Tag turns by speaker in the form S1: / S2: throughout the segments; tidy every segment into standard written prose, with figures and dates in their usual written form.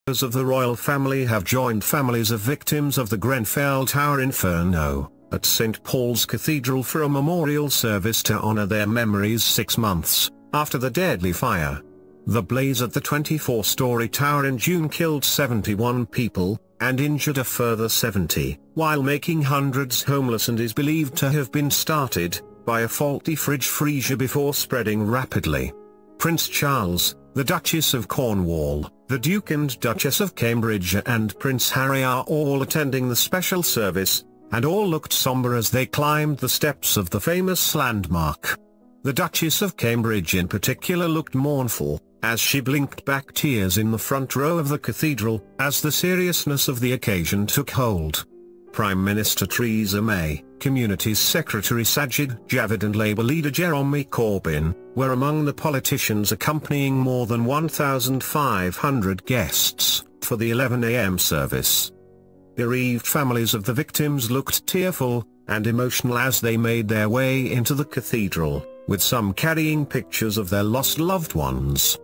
S1: Members of the royal family have joined families of victims of the Grenfell Tower inferno at St. Paul's Cathedral for a memorial service to honor their memories 6 months after the deadly fire. The blaze at the 24-story tower in June killed 71 people, and injured a further 70, while making hundreds homeless, and is believed to have been started by a faulty fridge freezer before spreading rapidly. Prince Charles, the Duchess of Cornwall, the Duke and Duchess of Cambridge and Prince Harry are all attending the special service, and all looked sombre as they climbed the steps of the famous landmark. The Duchess of Cambridge in particular looked mournful, as she blinked back tears in the front row of the cathedral, as the seriousness of the occasion took hold. Prime Minister Theresa May, Communities Secretary Sajid, Javid and Labour leader Jeremy Corbyn were among the politicians accompanying more than 1,500 guests for the 11 a.m. service. Bereaved families of the victims looked tearful and emotional as they made their way into the cathedral, with some carrying pictures of their lost loved ones.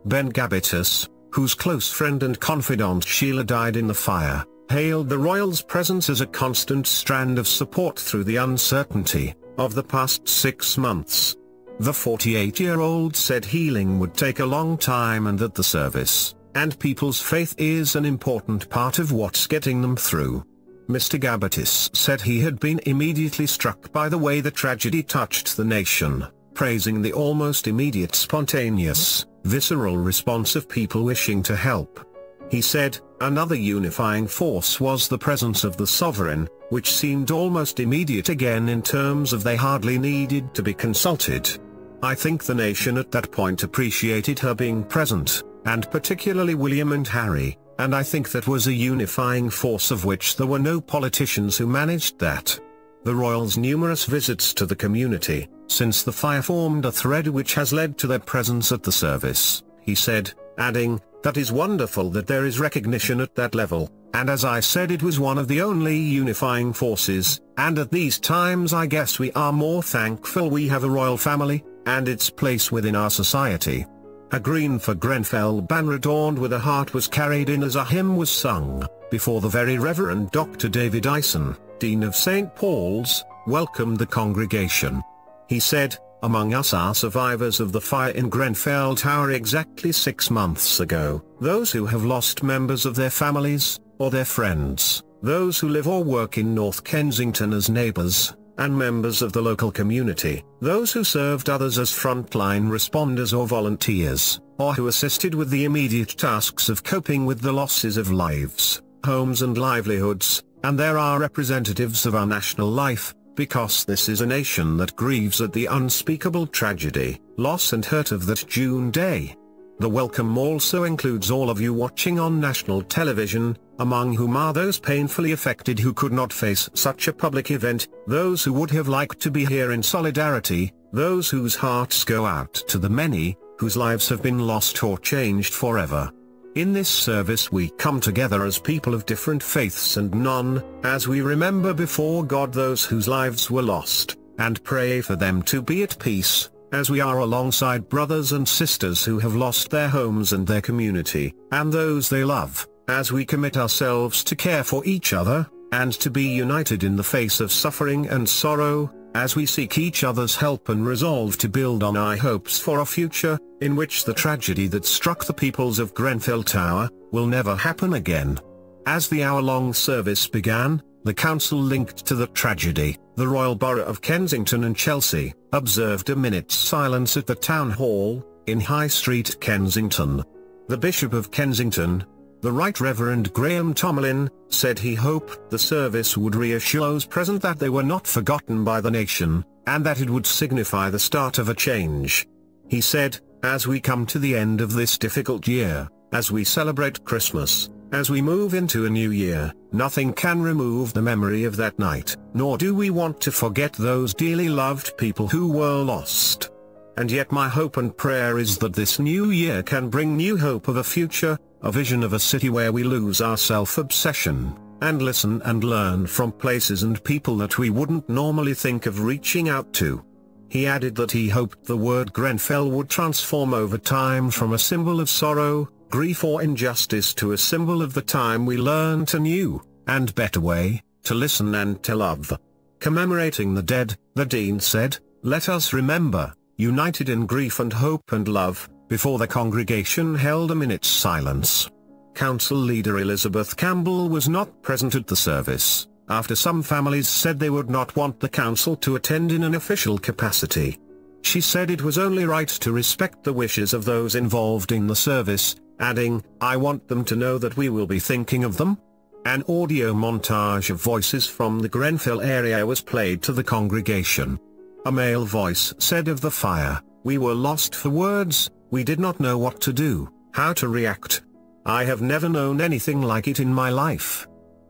S1: Ben Gabitus, whose close friend and confidant Sheila died in the fire, hailed the royals' presence as a constant strand of support through the uncertainty of the past 6 months. The 48-year-old said healing would take a long time and that the service and people's faith is an important part of what's getting them through. Mr. Gabitis said he had been immediately struck by the way the tragedy touched the nation, praising the almost immediate spontaneous, visceral response of people wishing to help. He said, another unifying force was the presence of the sovereign, which seemed almost immediate again in terms of they hardly needed to be consulted. I think the nation at that point appreciated her being present, and particularly William and Harry, and I think that was a unifying force of which there were no politicians who managed that. The royals' numerous visits to the community since the fire formed a thread which has led to their presence at the service, he said, adding, that is wonderful that there is recognition at that level, and as I said it was one of the only unifying forces, and at these times I guess we are more thankful we have a royal family, and its place within our society. A green for Grenfell banner adorned with a heart was carried in as a hymn was sung, before the Very Reverend Dr. David Ison, Dean of St. Paul's, welcomed the congregation. He said, among us are survivors of the fire in Grenfell Tower exactly 6 months ago, those who have lost members of their families, or their friends, those who live or work in North Kensington as neighbours, and members of the local community, those who served others as frontline responders or volunteers, or who assisted with the immediate tasks of coping with the losses of lives, homes and livelihoods, and there are representatives of our national life, because this is a nation that grieves at the unspeakable tragedy, loss and hurt of that June day. The welcome also includes all of you watching on national television, among whom are those painfully affected who could not face such a public event, those who would have liked to be here in solidarity, those whose hearts go out to the many, whose lives have been lost or changed forever. In this service we come together as people of different faiths and none, as we remember before God those whose lives were lost, and pray for them to be at peace, as we are alongside brothers and sisters who have lost their homes and their community, and those they love, as we commit ourselves to care for each other, and to be united in the face of suffering and sorrow, as we seek each other's help and resolve to build on our hopes for a future, in which the tragedy that struck the peoples of Grenfell Tower, will never happen again. As the hour-long service began, the council linked to the tragedy, the Royal Borough of Kensington and Chelsea, observed a minute's silence at the Town Hall, in High Street, Kensington. The Bishop of Kensington, the Right Reverend Graham Tomlin, said he hoped the service would reassure those present that they were not forgotten by the nation, and that it would signify the start of a change. He said, as we come to the end of this difficult year, as we celebrate Christmas, as we move into a new year, nothing can remove the memory of that night, nor do we want to forget those dearly loved people who were lost. And yet my hope and prayer is that this new year can bring new hope of a future, a vision of a city where we lose our self-obsession, and listen and learn from places and people that we wouldn't normally think of reaching out to. He added that he hoped the word Grenfell would transform over time from a symbol of sorrow, grief or injustice to a symbol of the time we learnt a new, and better way, to listen and to love. Commemorating the dead, the Dean said, "Let us remember, united in grief and hope and love," before the congregation held a minute's silence. Council leader Elizabeth Campbell was not present at the service, after some families said they would not want the council to attend in an official capacity. She said it was only right to respect the wishes of those involved in the service, adding, "I want them to know that we will be thinking of them." An audio montage of voices from the Grenfell area was played to the congregation. A male voice said of the fire, "We were lost for words, we did not know what to do, how to react. I have never known anything like it in my life."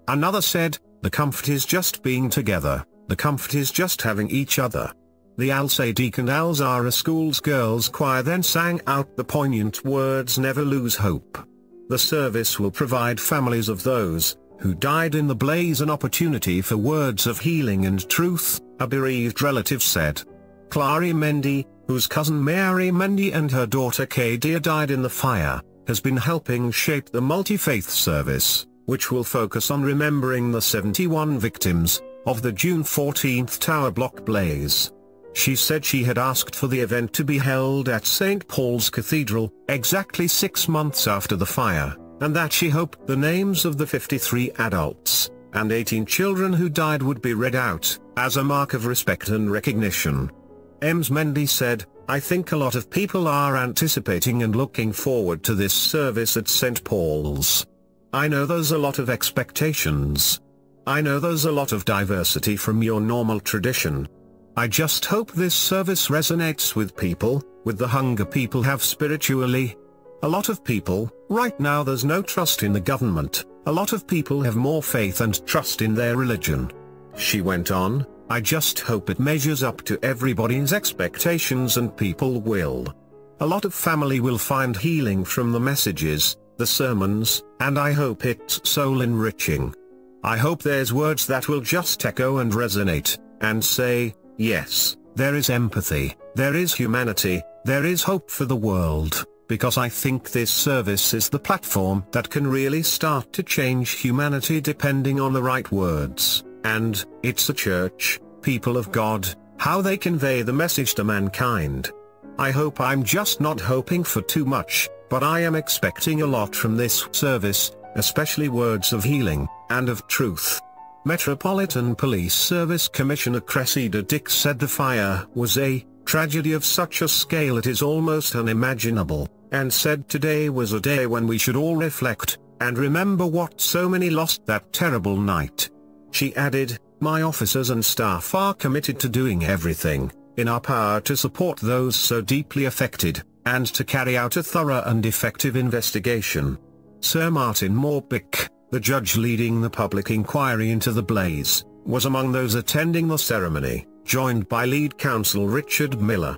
S1: Another said, "The comfort is just being together, the comfort is just having each other." The Al Sadiq and Al Zahra School's girls' choir then sang out the poignant words, "Never lose hope." The service will provide families of those who died in the blaze an opportunity for words of healing and truth, a bereaved relative said. Clary Mendy, whose cousin Mary Mendy and her daughter Kadia died in the fire, has been helping shape the multi-faith service, which will focus on remembering the 71 victims of the June 14th Tower Block blaze. She said she had asked for the event to be held at St. Paul's Cathedral, exactly 6 months after the fire, and that she hoped the names of the 53 adults and 18 children who died would be read out, as a mark of respect and recognition. Ms. Mendy said, "I think a lot of people are anticipating and looking forward to this service at St. Paul's. I know there's a lot of expectations. I know there's a lot of diversity from your normal tradition. I just hope this service resonates with people, with the hunger people have spiritually. A lot of people, right now there's no trust in the government, a lot of people have more faith and trust in their religion." She went on, "I just hope it measures up to everybody's expectations and people will. A lot of family will find healing from the messages, the sermons, and I hope it's soul enriching. I hope there's words that will just echo and resonate, and say, yes, there is empathy, there is humanity, there is hope for the world, because I think this service is the platform that can really start to change humanity depending on the right words, and it's a church, people of God, how they convey the message to mankind. I hope I'm just not hoping for too much, but I am expecting a lot from this service, especially words of healing, and of truth." Metropolitan Police Service Commissioner Cressida Dick said the fire was a tragedy of such a scale it is almost unimaginable, and said today was a day when we should all reflect, and remember what so many lost that terrible night. She added, "My officers and staff are committed to doing everything in our power to support those so deeply affected, and to carry out a thorough and effective investigation." Sir Martin Morbick, the judge leading the public inquiry into the blaze, was among those attending the ceremony, joined by lead counsel Richard Miller.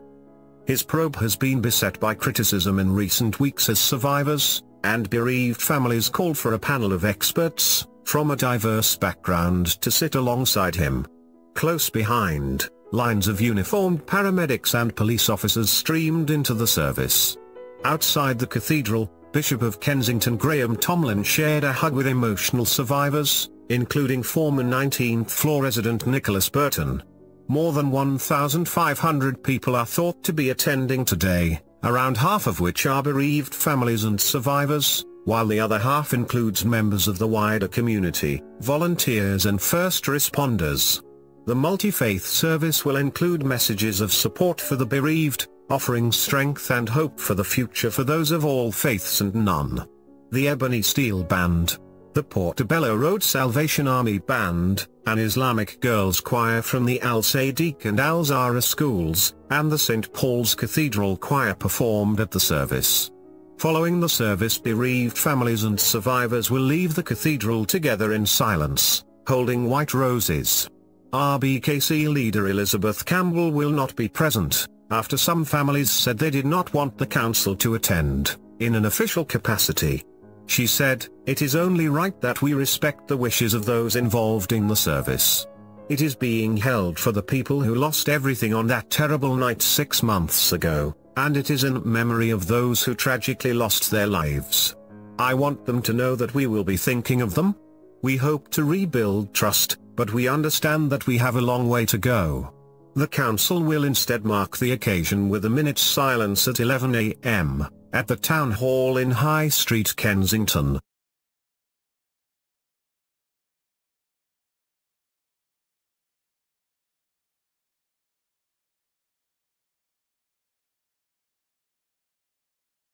S1: His probe has been beset by criticism in recent weeks as survivors and bereaved families called for a panel of experts from a diverse background to sit alongside him. Close behind, lines of uniformed paramedics and police officers streamed into the service. Outside the cathedral, Bishop of Kensington Graham Tomlin shared a hug with emotional survivors, including former 19th floor resident Nicholas Burton. More than 1,500 people are thought to be attending today, around half of which are bereaved families and survivors, while the other half includes members of the wider community, volunteers and first responders. The multi-faith service will include messages of support for the bereaved, offering strength and hope for the future for those of all faiths and none. The Ebony Steel Band, the Portobello Road Salvation Army Band, an Islamic girls' choir from the Al Sadiq and Al Zahra schools, and the St. Paul's Cathedral Choir performed at the service. Following the service, bereaved families and survivors will leave the cathedral together in silence, holding white roses. RBKC leader Elizabeth Campbell will not be present, after some families said they did not want the council to attend, in an official capacity. She said, "It is only right that we respect the wishes of those involved in the service. It is being held for the people who lost everything on that terrible night 6 months ago, and it is in memory of those who tragically lost their lives. I want them to know that we will be thinking of them. We hope to rebuild trust, but we understand that we have a long way to go. The Council will instead mark the occasion with a minute's silence at 11 a.m. at the Town Hall in High Street, Kensington.